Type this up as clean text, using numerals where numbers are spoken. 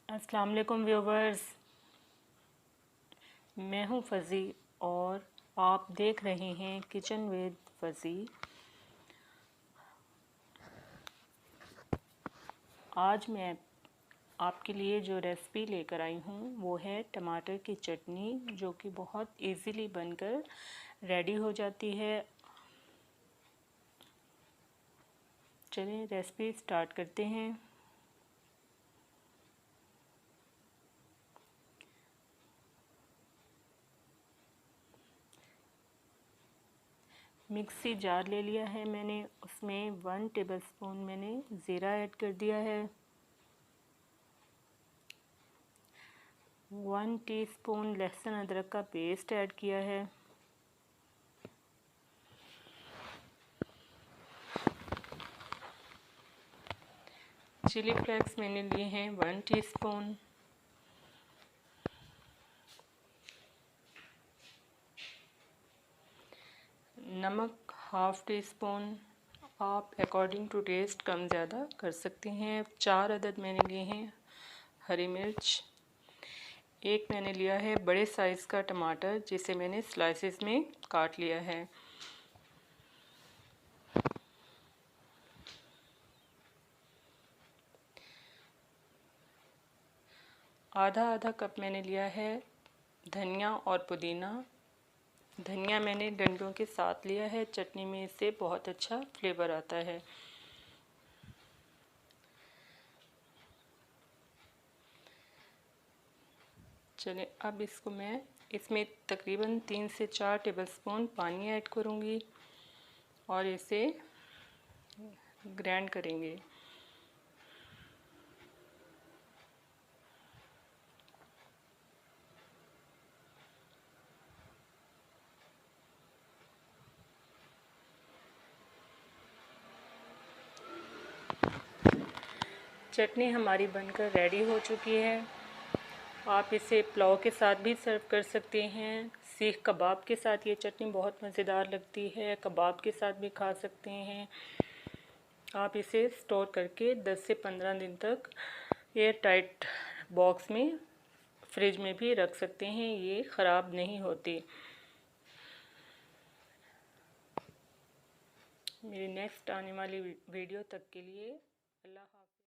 अस्सलाम वालेकुम व्यूवर्स, मैं हूं फ़ज़ी और आप देख रहे हैं किचन विद फ़ज़ी। आज मैं आपके लिए जो रेसिपी लेकर आई हूं वो है टमाटर की चटनी, जो कि बहुत इजीली बनकर रेडी हो जाती है। चलिए रेसिपी स्टार्ट करते हैं। मिक्सी जार ले लिया है मैंने, उसमें 1 टेबलस्पून मैंने ज़ीरा ऐड कर दिया है। 1 टीस्पून लहसुन अदरक का पेस्ट ऐड किया है। चिली फ्लेक्स मैंने लिए हैं 1 टीस्पून। नमक 1/2 टीस्पून, आप अकॉर्डिंग टू टेस्ट कम ज़्यादा कर सकते हैं। 4 अदद मैंने लिए हैं हरी मिर्च। एक मैंने लिया है बड़े साइज़ का टमाटर, जिसे मैंने स्लाइसेस में काट लिया है। आधा आधा कप मैंने लिया है धनिया और पुदीना। धनिया मैंने डंडों के साथ लिया है, चटनी में इससे बहुत अच्छा फ्लेवर आता है। चलिए अब इसमें तकरीबन 3 से 4 टेबलस्पून पानी ऐड करूँगी और इसे ग्राइंड करेंगे। चटनी हमारी बनकर रेडी हो चुकी है। आप इसे पुलाव के साथ भी सर्व कर सकते हैं। सीख कबाब के साथ ये चटनी बहुत मज़ेदार लगती है, कबाब के साथ भी खा सकते हैं। आप इसे स्टोर करके 10 से 15 दिन तक एयर टाइट बॉक्स में फ्रिज में भी रख सकते हैं, ये ख़राब नहीं होती। मेरी नेक्स्ट आने वाली वीडियो तक के लिए अल्लाह हाफ़िज़।